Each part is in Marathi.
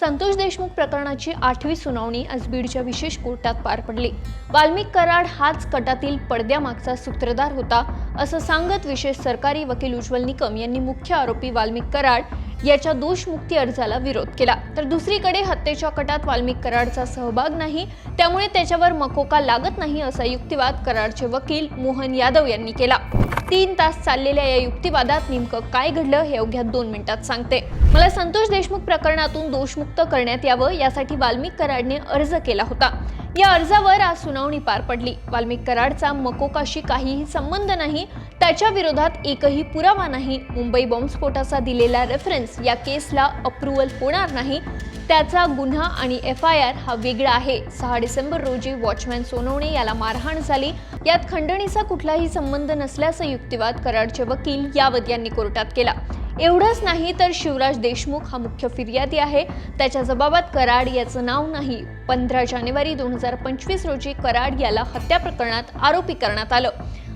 संतोष देशमुख प्रकरणाची 8वी सुनावणी आज बीडच्या विशेष कोर्टात पार पडली। वाल्मिक कराड हाच कटातील पडद्यामागचा सूत्रधार होता असं सांगत विशेष सरकारी वकील उज्ज्वल निकम यांनी मुख्य आरोपी वाल्मिक कराड याच्या दोषमुक्ती अर्जाला विरोध केला। तर दुसरीकडे हत्येच्या कटात वाल्मिक कराडचा सहभाग नाही, त्यामुळे त्याच्यावर मकोका लागत नाही असा युक्तिवाद कराडचे वकील मोहन यादव यांनी केला। 3 तास चाललेल्या या युक्तिवादात नेमकं काय घडलं हे अवघ्या 2 मिनिटात सांगते। मला संतोष देशमुख प्रकरणातून दोषमुक्त करण्यात यावं यासाठी वाल्मिक कराडने अर्ज केला होता। या अर्जावर आज सुनावणी पार पडली। वाल्मिक कराडचा मकोकाशी काहीही संबंध नाही, त्याच्या विरोधात एकही पुरावा नाही, मुंबई बॉम्बस्फोटाचा दिलेला रेफरन्स या केसला अप्रूव्हल होणार नाही, त्याचा गुन्हा आणि FIR हा वेगळा आहे। 6 डिसेंबर रोजी वॉचमॅन सोनवणे याला मारहाण झाली, यात खंडणीचा कुठलाही संबंध नसल्याचा युक्तिवाद कराडचे वकील यावत यांनी कोर्टात केला। एवढंच नाही तर शिवराज देशमुख हा मुख्य फिर्यादी आहे, त्याच्या जबाबात कराड याचं नाव नाही। 15 जानेवारी 2025 रोजी कराड याला हत्या प्रकरणात आरोपी करण्यात आलं।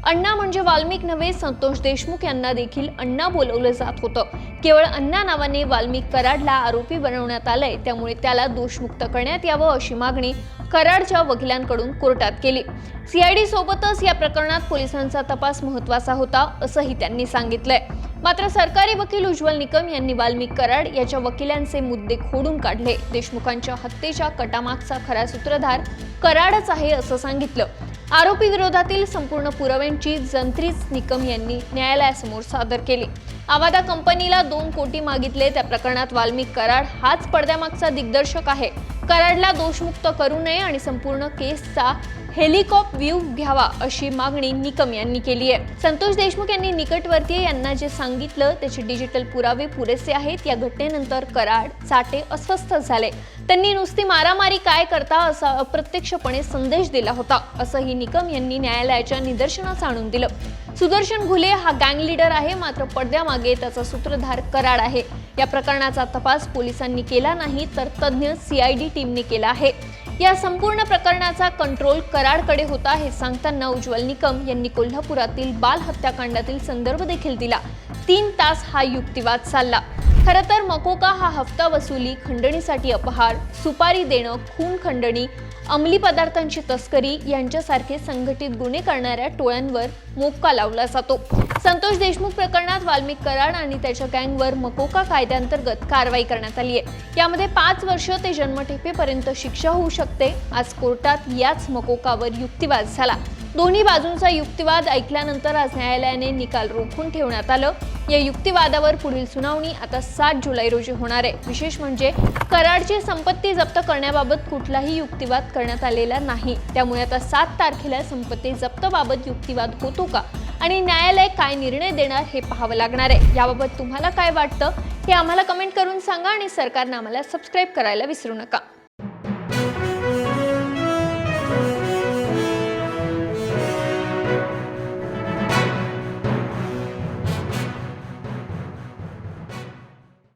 अण्णा म्हणजे वाल्मिक नव्हे, संतोष देशमुख यांना देखील अण्णा बोलवलं जात होतं। केवळ अण्णा नावाने वाल्मिक कराडला आरोपी बनवण्यात आलंय, त्यामुळे त्याला दोषमुक्त करण्यात यावं अशी मागणी कराडच्या वकिलांकडून कोर्टात केली। CID सोबतच या प्रकरणात पोलिसांचा तपास महत्त्वाचा होता असंही त्यांनी सांगितलंय। मात्र सरकारी वकील उज्ज्वल निकम यांनी वाल्मिक कराड याच्या वकिलांचे मुद्दे खोडून काढले। देशमुखांच्या हत्येच्या कटामागचा खरा सूत्रधार कराडच आहे असं सांगितलं। आरोपी विरोधातील संपूर्ण पुराव्यांची जंत्रीच निकम यांनी न्यायालयासमोर सादर केली। आवादा कंपनीला 2 कोटी मागितले, त्या प्रकरणात वाल्मिक कराड हाच पडद्यामागचा दिग्दर्शक आहे। कराडला दोषमुक्त करू नये आणि संपूर्ण केसचा हेलिकॉप्टर व्ह्यू घ्यावा अशी मागणी निकम यांनी केली आहे। संतोष देशमुख यांनी निकटवर्तीय यांना जे सांगितलं त्याचे डिजिटल पुरावे पुरेसे आहेत। या घटनेनंतर कराड चाटे अस्वस्थ झाले, त्यांनी नुसती मारामारी काय करता असा अप्रत्यक्षपणे संदेश दिला होता असंही निकम यांनी न्यायालयाच्या निदर्शनास आणून दिलं। सुदर्शन घुले हा गँग लीडर आहे, मात्र पडद्यामागे त्याचा सूत्रधार कराड आहे। या प्रकरणाचा तपास पोलिसांनी केला नाही तर तज्ञ CID टीमने केला आहे। या संपूर्ण प्रकरणाचा कंट्रोल कराडकडे होता हे सांगताना उज्ज्वल निकम यांनी कोल्हापुरातील बाल हत्याकांडातील संदर्भ देखील दिला। 3 तास हा युक्तिवाद चालला। खरं तर मकोका हा हफ्ता वसुली, खंडणीसाठी अपहार, सुपारी देणं, खून खंडणी, अंमली पदार्थांची तस्करी यांच्यासारखे संघटित गुन्हे करणाऱ्या टोळ्यांवर मोक्का लावला जातो। संतोष देशमुख प्रकरणात वाल्मिक कराड आणि त्याच्या गँगवर मकोका कायद्याअंतर्गत कारवाई करण्यात आली आहे। यामध्ये 5 वर्ष ते जन्मठेपेपर्यंत शिक्षा होऊ शकते। आज कोर्टात याच मकोकावर युक्तिवाद झाला। दोन्ही बाजूंचा युक्तिवाद ऐकल्यानंतर आज न्यायालयाने निकाल रोखून ठेवण्यात आलं। या युक्तिवादावर पुढील सुनावणी आता 7 जुलै रोजी होणार आहे। विशेष म्हणजे कराडची संपत्ती जप्त करण्याबाबत कुठलाही युक्तिवाद करण्यात आलेला नाही, त्यामुळे आता 7 तारखेला संपत्ती जप्तबाबत युक्तिवाद होतो का आणि न्यायालय काय निर्णय देणार हे पाहावं लागणार आहे। याबाबत तुम्हाला काय वाटतं हे आम्हाला कमेंट करून सांगा आणि सरकारने आम्हाला सबस्क्राईब करायला विसरू नका।